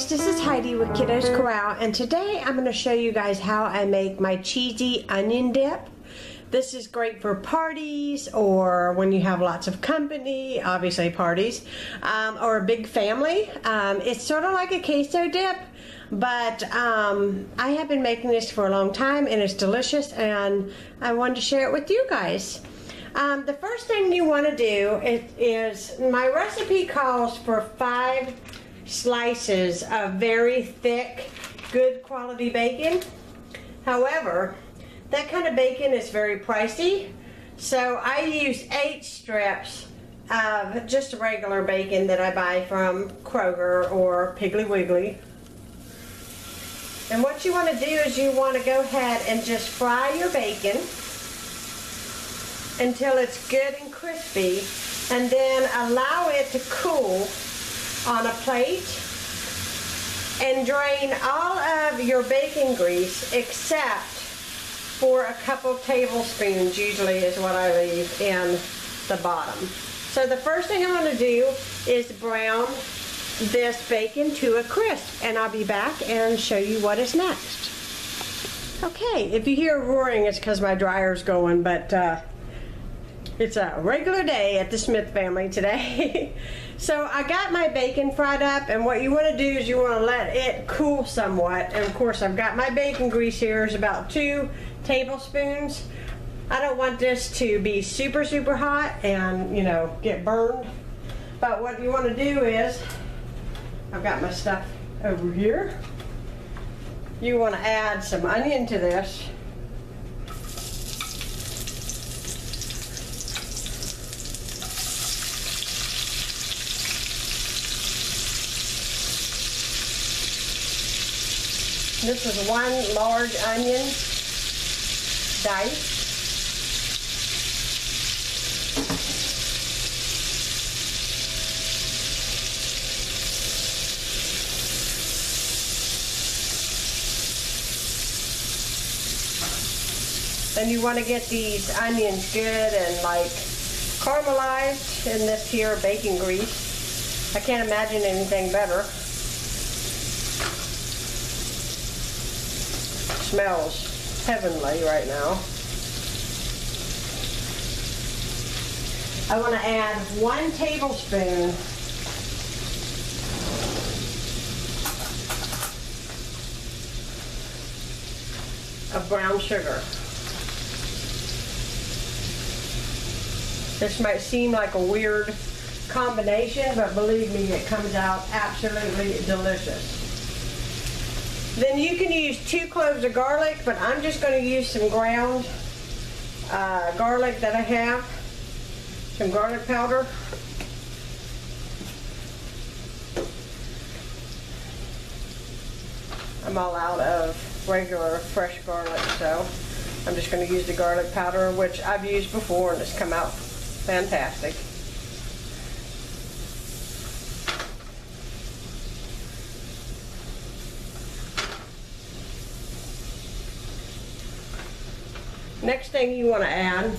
guys, this is Heidi with Kiddos Corral, and today I'm going to show you guys how I make my cheesy onion dip. This is great for parties or when you have lots of company, obviously parties, or a big family. It's sort of like a queso dip, but I have been making this for a long time and it's delicious, and I wanted to share it with you guys. The first thing you want to do is my recipe calls for 5 slices of very thick, good quality bacon. However, that kind of bacon is very pricey, so I use 8 strips of just regular bacon that I buy from Kroger or Piggly Wiggly. And what you want to do is you want to go ahead and just fry your bacon until it's good and crispy, and then allow it to cool on a plate, and drain all of your bacon grease except for a couple tablespoons, usually is what I leave in the bottom. So the first thing I'm going to do is brown this bacon to a crisp, and I'll be back and show you what is next. Okay, if you hear roaring, it's because my dryer's going, but it's a regular day at the Smith family today. So I got my bacon fried up, and what you want to do is you want to let it cool somewhat. And of course I've got my bacon grease here is about 2 tablespoons. I don't want this to be super hot and, you know, get burned. But what you want to do is, I've got my stuff over here. You want to add some onion to this. This is 1 large onion, diced. And you want to get these onions good and like caramelized in this here bacon grease. I can't imagine anything better. Smells heavenly right now. I want to add 1 tablespoon of brown sugar. This might seem like a weird combination, but believe me, it comes out absolutely delicious. Then you can use 2 cloves of garlic, but I'm just going to use some ground garlic that I have, some garlic powder. I'm all out of regular fresh garlic, so I'm just going to use the garlic powder, which I've used before and it's come out fantastic. Next thing you want to add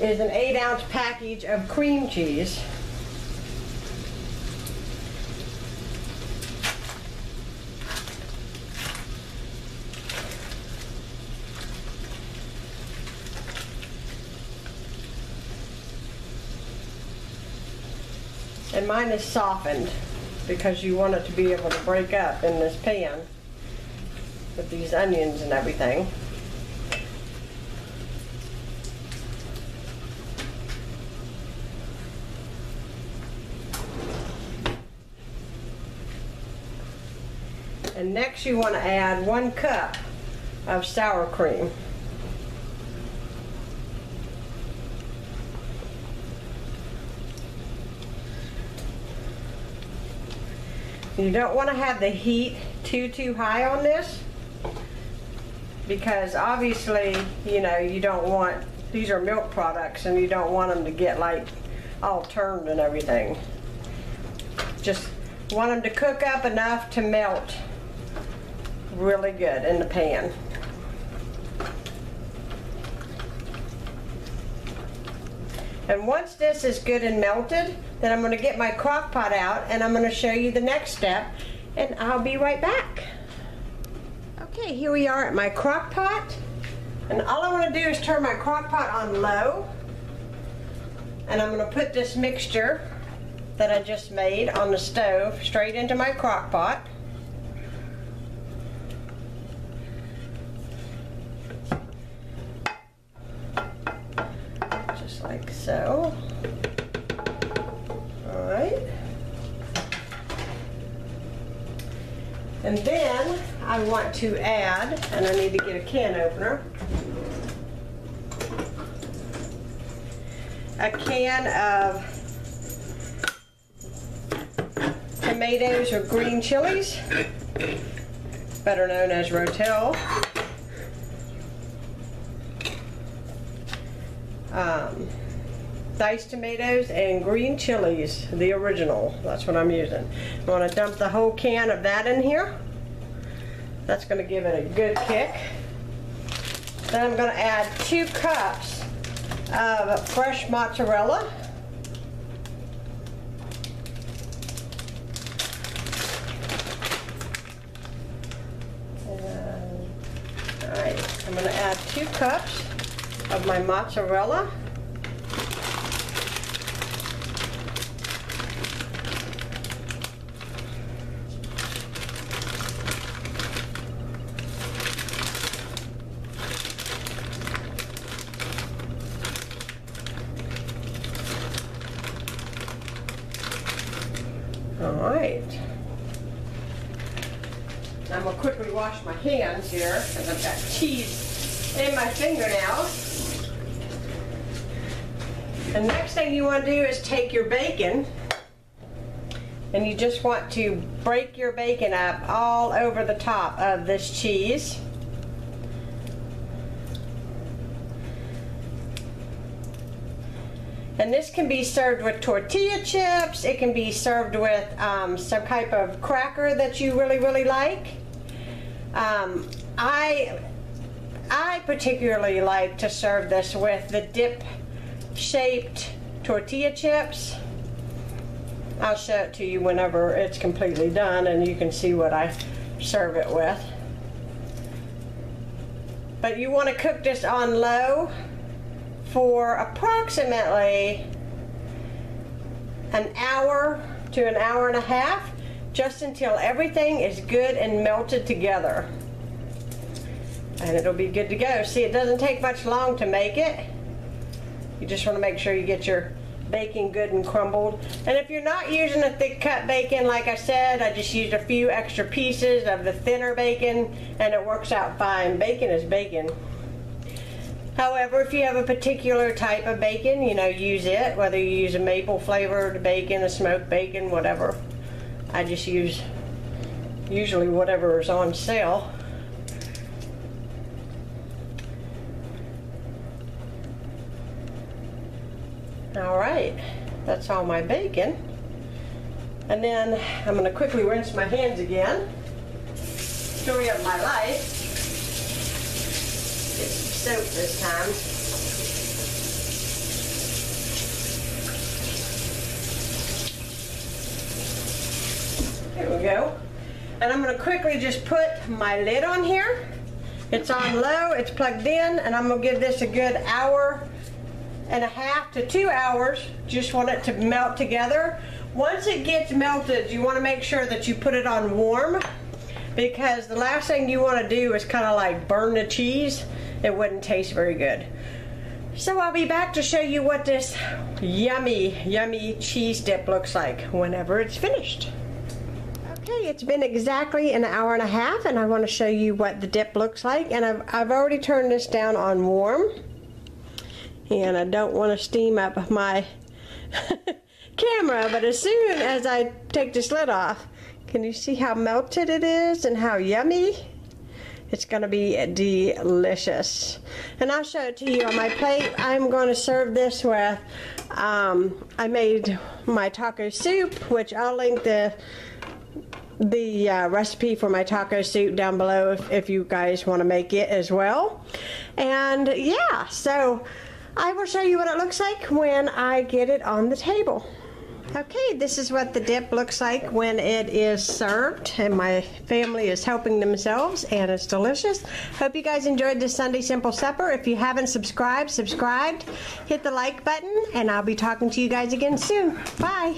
is an 8-ounce package of cream cheese. And mine is softened because you want it to be able to break up in this pan with these onions and everything. And next you want to add 1 cup of sour cream. You don't want to have the heat too high on this, because obviously, you know, you don't want, these are milk products and you don't want them to get like all turned and everything. Just want them to cook up enough to melt really good in the pan. And once this is good and melted, then I'm going to get my crock pot out and I'm going to show you the next step, and I'll be right back. Okay, here we are at my crock pot, and all I want to do is turn my crock pot on low, and I'm going to put this mixture that I just made on the stove straight into my crock pot. Just like so. All right. And then I want to add, and I need to get a can opener, a can of tomatoes or green chilies, better known as Rotel. Diced tomatoes and green chilies, the original. That's what I'm using. I want to dump the whole can of that in here. That's going to give it a good kick. Then I'm going to add 2 cups of fresh mozzarella. Alright, I'm going to add 2 cups of my mozzarella. Alright. I'm going to quickly wash my hands here because I've got cheese in my fingernails. The next thing you want to do is take your bacon, and you just want to break your bacon up all over the top of this cheese. And this can be served with tortilla chips. It can be served with some type of cracker that you really like. I particularly like to serve this with the dip-shaped tortilla chips. I'll show it to you whenever it's completely done, and you can see what I serve it with. But you want to cook this on low for approximately an hour to an hour and a half, just until everything is good and melted together. And it'll be good to go. See, it doesn't take much long to make it. You just want to make sure you get your bacon good and crumbled. And if you're not using a thick cut bacon, like I said, I just used a few extra pieces of the thinner bacon, and it works out fine. Bacon is bacon. However, if you have a particular type of bacon, you know, use it, whether you use a maple flavored bacon, a smoked bacon, whatever. I just use usually whatever is on sale. Alright, that's all my bacon. And then I'm going to quickly rinse my hands again. Story of my life. Get some soap this time. There we go. And I'm going to quickly just put my lid on here. It's on low, it's plugged in, and I'm going to give this a good hour and a half to 2 hours. Just want it to melt together. Once it gets melted, you want to make sure that you put it on warm, because the last thing you want to do is kind of like burn the cheese. It wouldn't taste very good. So I'll be back to show you what this yummy cheese dip looks like whenever it's finished. Okay, it's been exactly an hour and a half, and I want to show you what the dip looks like. And I've already turned this down on warm, and I don't want to steam up my camera, but as soon as I take this lid off, can you see how melted it is and how yummy? It's going to be delicious. And I'll show it to you on my plate. I'm going to serve this with, I made my taco soup, which I'll link the recipe for my taco soup down below if you guys want to make it as well. And yeah, so I will show you what it looks like when I get it on the table. Okay, this is what the dip looks like when it is served, and my family is helping themselves, and it's delicious. Hope you guys enjoyed this Sunday Simple Supper. If you haven't subscribed, hit the like button, and I'll be talking to you guys again soon. Bye.